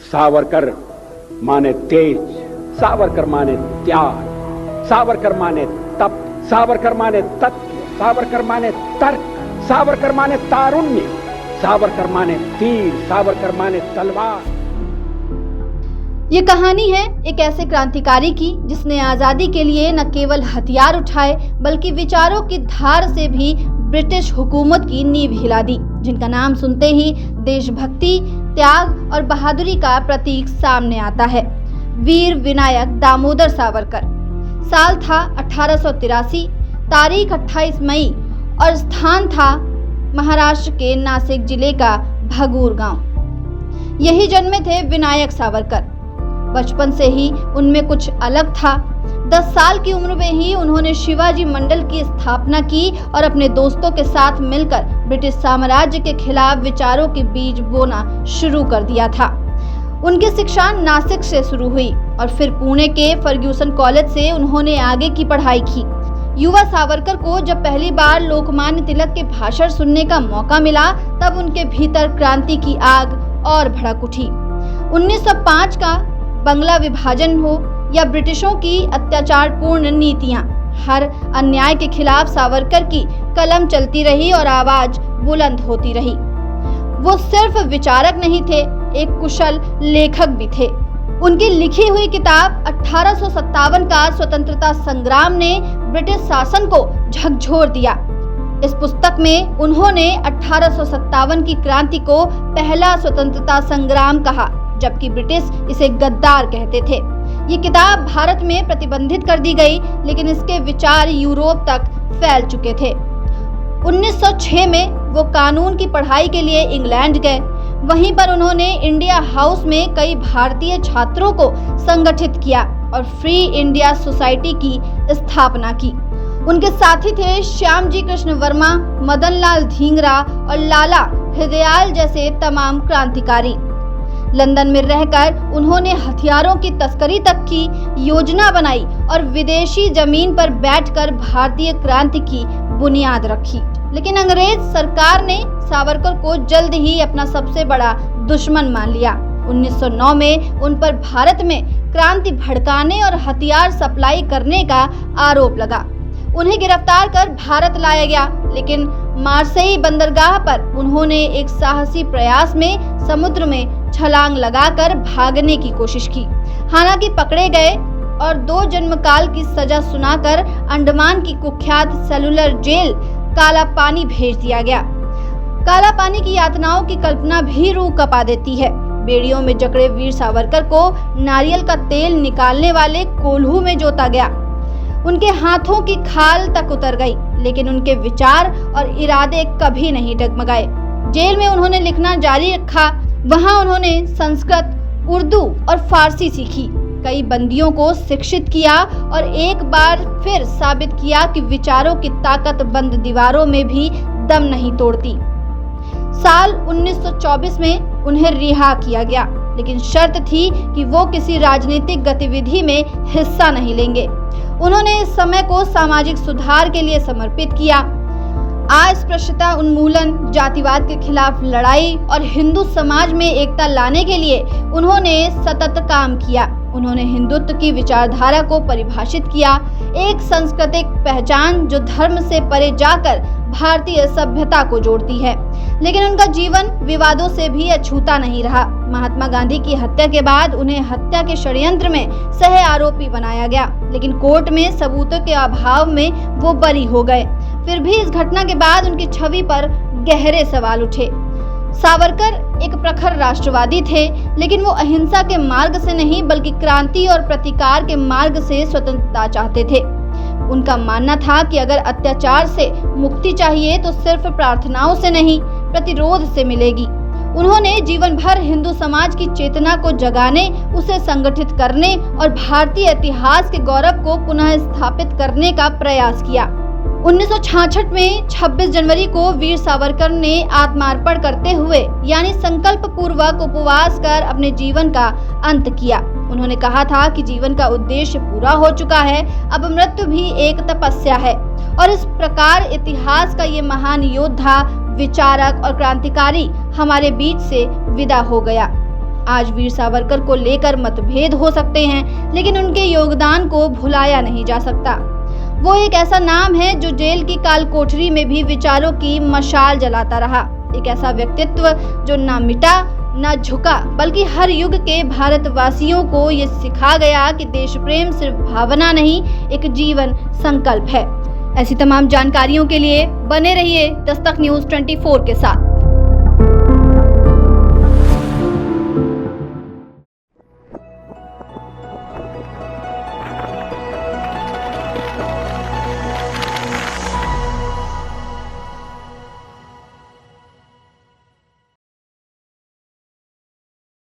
सावरकर माने तेज, सावरकर माने त्याग, सावरकर माने तप, सावरकर माने तत्व, सावरकर माने तर्क, सावरकर माने तारुण्य, सावरकर माने तीर, सावरकर माने तलवार। ये कहानी है एक ऐसे क्रांतिकारी की जिसने आजादी के लिए न केवल हथियार उठाए बल्कि विचारों की धार से भी ब्रिटिश हुकूमत की नींव हिला दी, जिनका नाम सुनते ही देशभक्ति, त्याग और बहादुरी का प्रतीक सामने आता है। वीर विनायक दामोदर सावरकर। साल था 1883, तारीख 28 मई और स्थान था महाराष्ट्र के नासिक जिले का भगूर गांव। यही जन्मे थे विनायक सावरकर। बचपन से ही उनमें कुछ अलग था। 10 साल की उम्र में ही उन्होंने शिवाजी मंडल की स्थापना की और अपने दोस्तों के साथ मिलकर ब्रिटिश साम्राज्य के खिलाफ विचारों के बीज बोना शुरू कर दिया था। उनकी शिक्षा नासिक से शुरू हुई और फिर पुणे के फर्ग्यूसन कॉलेज से उन्होंने आगे की पढ़ाई की। युवा सावरकर को जब पहली बार लोकमान्य तिलक के भाषण सुनने का मौका मिला, तब उनके भीतर क्रांति की आग और भड़क उठी। 1905 का बंगला विभाजन हो या ब्रिटिशों की अत्याचारपूर्ण नीतियां, हर अन्याय के खिलाफ सावरकर की कलम चलती रही और आवाज बुलंद होती रही। वो सिर्फ विचारक नहीं थे, एक कुशल लेखक भी थे। उनकी लिखी हुई किताब 1857 का स्वतंत्रता संग्राम ने ब्रिटिश शासन को झकझोर दिया। इस पुस्तक में उन्होंने 1857 की क्रांति को पहला स्वतंत्रता संग्राम कहा, जबकि ब्रिटिश इसे गद्दार कहते थे। ये किताब भारत में प्रतिबंधित कर दी गई, लेकिन इसके विचार यूरोप तक फैल चुके थे। 1906 में वो कानून की पढ़ाई के लिए इंग्लैंड गए। वहीं पर उन्होंने इंडिया हाउस में कई भारतीय छात्रों को संगठित किया और फ्री इंडिया सोसाइटी की स्थापना की। उनके साथी थे श्यामजी कृष्ण वर्मा, मदन लाल धींगरा और लाला हृदयाल जैसे तमाम क्रांतिकारी। लंदन में रहकर उन्होंने हथियारों की तस्करी तक की योजना बनाई और विदेशी जमीन पर बैठकर भारतीय क्रांति की बुनियाद रखी। लेकिन अंग्रेज सरकार ने सावरकर को जल्द ही अपना सबसे बड़ा दुश्मन मान लिया। 1909 में उन पर भारत में क्रांति भड़काने और हथियार सप्लाई करने का आरोप लगा। उन्हें गिरफ्तार कर भारत लाया गया, लेकिन मार्सेई बंदरगाह पर उन्होंने एक साहसी प्रयास में समुद्र में छलांग लगाकर भागने की कोशिश की। हालांकि पकड़े गए और 2 जन्मकाल की सजा सुनाकर अंडमान की कुख्यात सेलुलर जेल काला पानी भेज दिया गया। काला पानी की यातनाओं की कल्पना भी रूह कपा देती है। बेड़ियों में जकड़े वीर सावरकर को नारियल का तेल निकालने वाले कोल्हू में जोता गया। उनके हाथों की खाल तक उतर गई, लेकिन उनके विचार और इरादे कभी नहीं डगमगाए। जेल में उन्होंने लिखना जारी रखा। वहां उन्होंने संस्कृत, उर्दू और फारसी सीखी, कई बंदियों को शिक्षित किया और एक बार फिर साबित किया कि विचारों की ताकत बंद दीवारों में भी दम नहीं तोड़ती। साल 1924 में उन्हें रिहा किया गया, लेकिन शर्त थी कि वो किसी राजनीतिक गतिविधि में हिस्सा नहीं लेंगे। उन्होंने इस समय को सामाजिक सुधार के लिए समर्पित किया। अस्पृश्यता उन्मूलन, जातिवाद के खिलाफ लड़ाई और हिंदू समाज में एकता लाने के लिए उन्होंने सतत काम किया। उन्होंने हिंदुत्व की विचारधारा को परिभाषित किया, एक सांस्कृतिक पहचान जो धर्म से परे जाकर भारतीय सभ्यता को जोड़ती है। लेकिन उनका जीवन विवादों से भी अछूता नहीं रहा। महात्मा गांधी की हत्या के बाद उन्हें हत्या के षड्यंत्र में सह आरोपी बनाया गया, लेकिन कोर्ट में सबूतों के अभाव में वो बरी हो गए। फिर भी इस घटना के बाद उनकी छवि पर गहरे सवाल उठे। सावरकर एक प्रखर राष्ट्रवादी थे, लेकिन वो अहिंसा के मार्ग से नहीं बल्कि क्रांति और प्रतिकार के मार्ग से स्वतंत्रता चाहते थे। उनका मानना था कि अगर अत्याचार से मुक्ति चाहिए तो सिर्फ प्रार्थनाओं से नहीं, प्रतिरोध से मिलेगी। उन्होंने जीवन भर हिंदू समाज की चेतना को जगाने, उसे संगठित करने और भारतीय इतिहास के गौरव को पुनः स्थापित करने का प्रयास किया। 1966 में 26 जनवरी को वीर सावरकर ने आत्मार्पण करते हुए यानी संकल्प पूर्वक उपवास कर अपने जीवन का अंत किया। उन्होंने कहा था कि जीवन का उद्देश्य पूरा हो चुका है, अब मृत्यु भी एक तपस्या है। और इस प्रकार इतिहास का ये महान योद्धा, विचारक और क्रांतिकारी हमारे बीच से विदा हो गया। आज वीर सावरकर को लेकर मतभेद हो सकते हैं, लेकिन उनके योगदान को भुलाया नहीं जा सकता। वो एक ऐसा नाम है जो जेल की काल कोठरी में भी विचारों की मशाल जलाता रहा। एक ऐसा व्यक्तित्व जो ना मिटा ना झुका, बल्कि हर युग के भारतवासियों को ये सिखा गया कि देश प्रेम सिर्फ भावना नहीं, एक जीवन संकल्प है। ऐसी तमाम जानकारियों के लिए बने रहिए दस्तक न्यूज़ 24 के साथ।